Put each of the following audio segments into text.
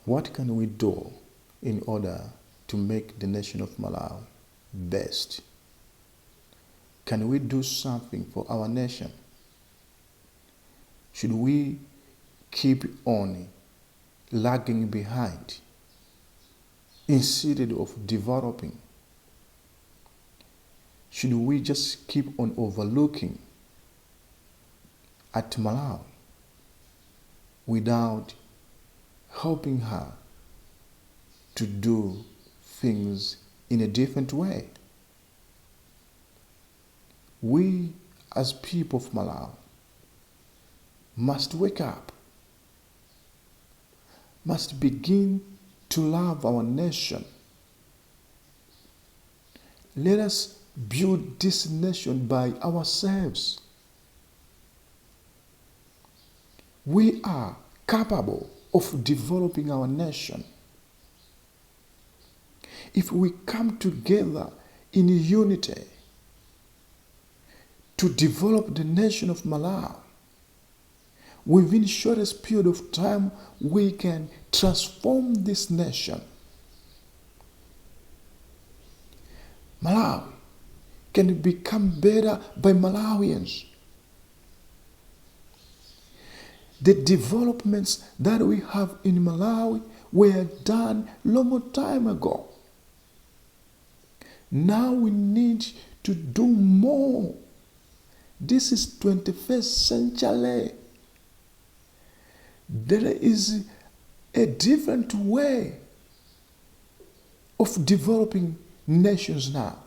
What can we do in order to make the nation of Malawi best? Can we do something for our nation? Should we keep on lagging behind instead of developing? Should we just keep on overlooking at Malawi without helping her to do things in a different way? We as people of Malawi must wake up, must begin to love our nation. Let us build this nation by ourselves. We are capable of developing our nation. If we come together in unity to develop the nation of Malawi, within the shortest period of time, we can transform this nation. Malawi can become better by Malawians. The developments that we have in Malawi were done long time ago. Now we need to do more. This is 21st century. There is a different way of developing nations now.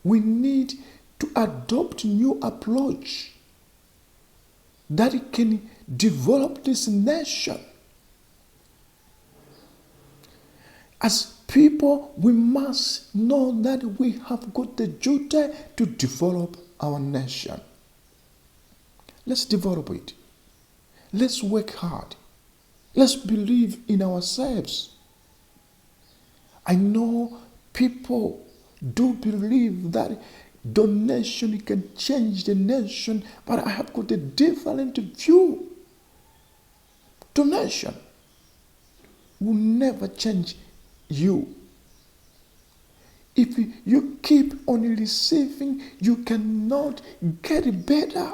We need to adopt a new approach that can develop this nation. As people, we must know that we have got the duty to develop our nation. Let's develop it. Let's work hard. Let's believe in ourselves. I know people do believe that donation can change the nation, but I have got a different view. Donation will never change you. If you keep on receiving, you cannot get better.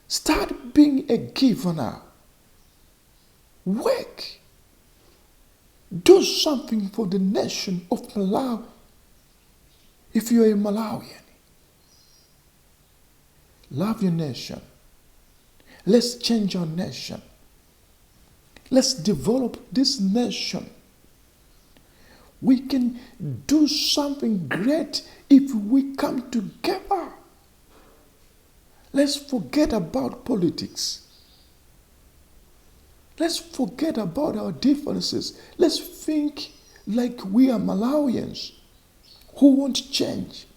Start being a giver now. Work. Do something for the nation of Malawi. If you are a Malawian, love your nation. Let's change our nation. Let's develop this nation. We can do something great if we come together. Let's forget about politics. Let's forget about our differences. Let's think like we are Malawians who want change,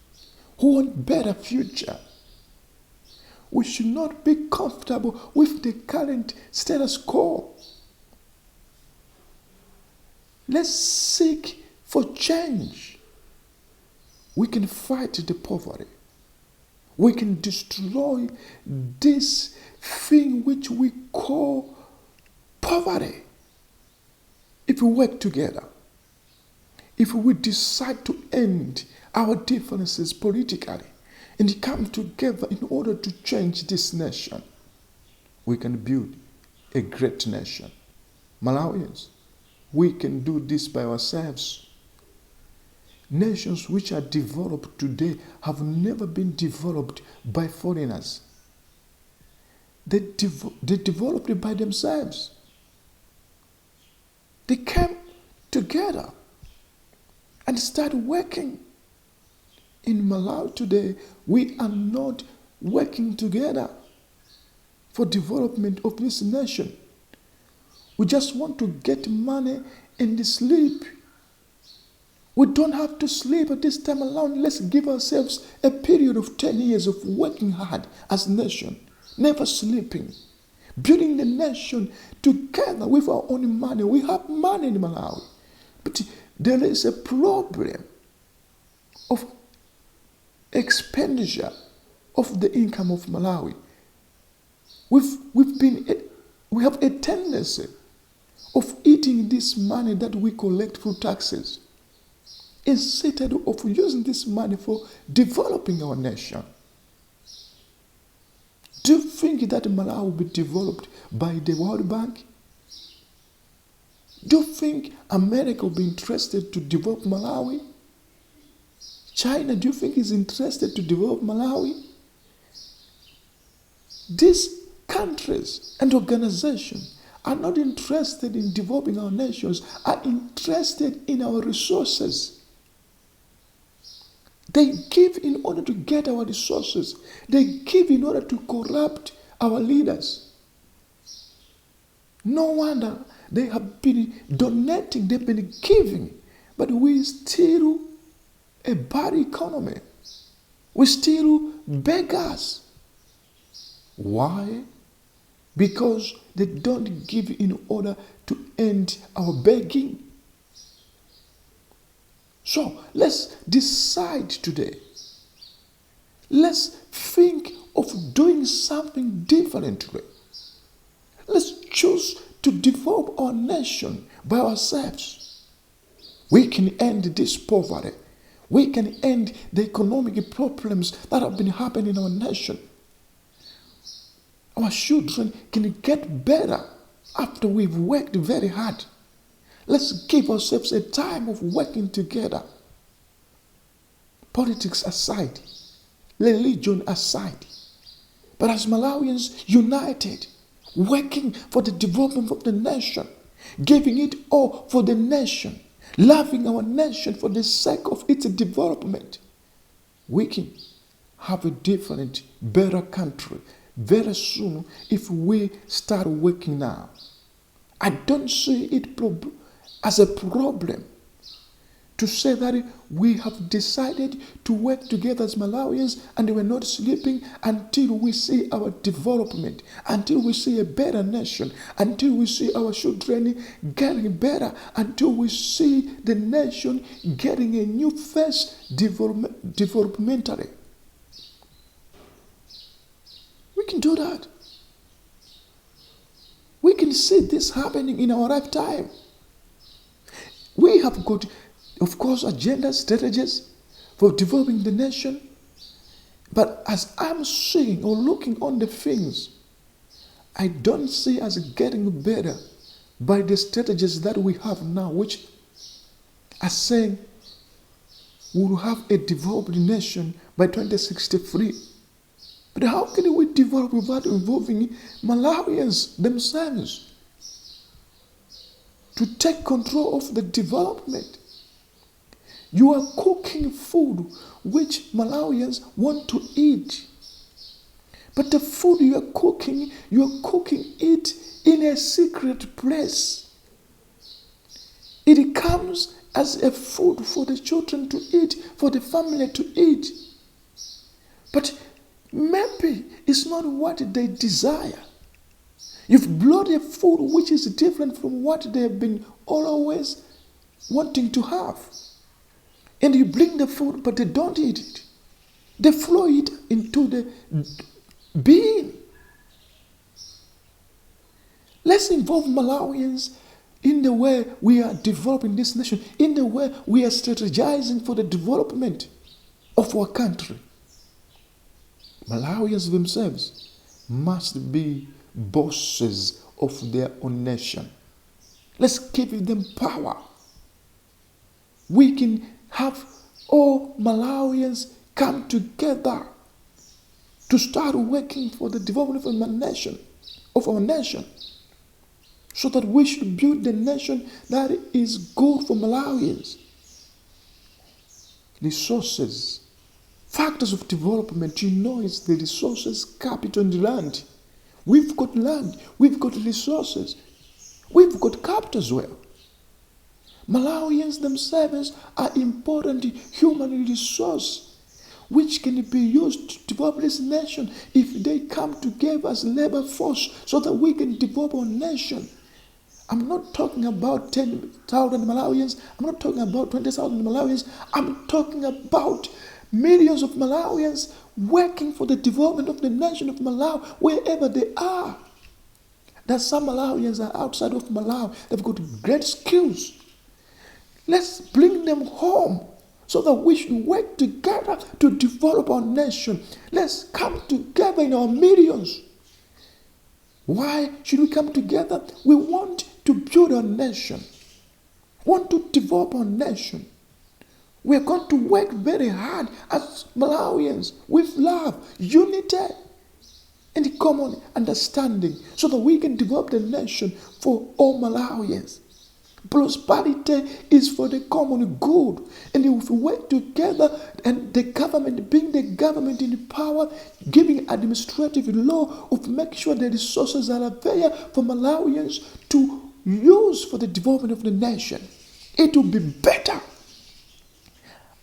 who want better future. We should not be comfortable with the current status quo. Let's seek for change. We can fight the poverty. We can destroy this thing which we call poverty if we work together. If we decide to end our differences politically and come together in order to change this nation, we can build a great nation. Malawians, we can do this by ourselves. Nations which are developed today have never been developed by foreigners. They developed it by themselves. They came together and started working. In Malawi today, we are not working together for development of this nation. We just want to get money and sleep. We don't have to sleep at this time around. Let's give ourselves a period of 10 years of working hard as a nation, never sleeping, building the nation together with our own money. We have money in Malawi, but there is a problem of expenditure of the income of Malawi. We We have a tendency of eating this money that we collect through taxes instead of using this money for developing our nation. Do you think that Malawi will be developed by the World Bank? Do you think America will be interested to develop Malawi? China, do you think is interested to develop Malawi? These countries and organizations are not interested in developing our nations, are interested in our resources. They give in order to get our resources. They give in order to corrupt our leaders. No wonder they have been donating, they've been giving, but we still a bad economy. We still beggars. Why? Because they don't give in order to end our begging. So let's decide today. Let's think of doing something differently. Let's choose to develop our nation by ourselves. We can end this poverty. We can end the economic problems that have been happening in our nation. Our children can get better after we've worked very hard. Let's give ourselves a time of working together. Politics aside, religion aside, but as Malawians united, working for the development of the nation, giving it all for the nation, loving our nation for the sake of its development, we can have a different, better country very soon if we start working now. I don't see it as a problem to say that we have decided to work together as Malawians and we're not sleeping until we see our development, until we see a better nation, until we see our children getting better, until we see the nation getting a new phase developmentally. We can do that. We can see this happening in our lifetime. We have got, of course, agendas, strategies for developing the nation. But as I'm seeing or looking on the things, I don't see us getting better by the strategies that we have now, which are saying we will have a developed nation by 2063. But how can we develop without involving Malawians themselves to take control of the development? You are cooking food which Malawians want to eat. But the food you are cooking it in a secret place. It comes as a food for the children to eat, for the family to eat. But maybe it's not what they desire. You've brought a food which is different from what they have been always wanting to have. And you bring the food, but they don't eat it. They throw it into the bin. Let's involve Malawians in the way we are developing this nation, in the way we are strategizing for the development of our country. Malawians themselves must be bosses of their own nation. Let's give them power. We can have all Malawians come together to start working for the development of our nation, so that we should build the nation that is good for Malawians. Resources, factors of development, is the resources, capital, and land. We've got land, we've got resources, we've got capital as well. Malawians themselves are important human resource which can be used to develop this nation if they come together as labor force so that we can develop our nation. I'm not talking about 10,000 Malawians. I'm not talking about 20,000 Malawians. I'm talking about millions of Malawians working for the development of the nation of Malawi wherever they are. that some Malawians are outside of Malawi. They've got great skills. Let's bring them home so that we should work together to develop our nation. Let's come together in our millions. Why should we come together? We want to build our nation. Want to develop our nation. We're going to work very hard as Malawians with love, unity, and common understanding so that we can develop the nation for all Malawians. Prosperity is for the common good. And if we work together and the government, being the government in power, giving administrative law of make sure the resources are there for Malawians to use for the development of the nation, it will be better.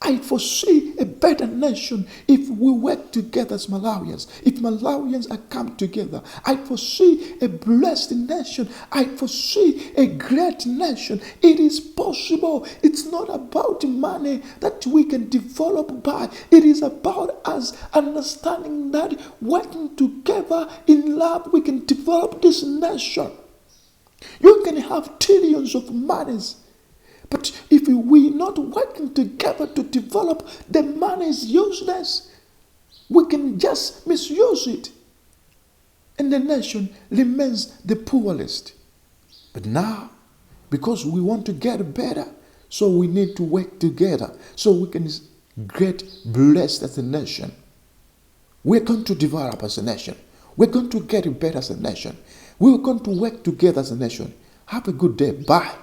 I foresee a better nation if we work together as Malawians. If Malawians are come together, I foresee a blessed nation. I foresee a great nation. It is possible. It's not about money that we can develop by. It is about us understanding that working together in love, we can develop this nation. You can have trillions of monies, but if we're not working together to develop, the money is useless. We can just misuse it. And the nation remains the poorest. But now, because we want to get better, so we need to work together so we can get blessed as a nation. We're going to develop as a nation. We're going to get better as a nation. We're going to work together as a nation. Have a good day. Bye.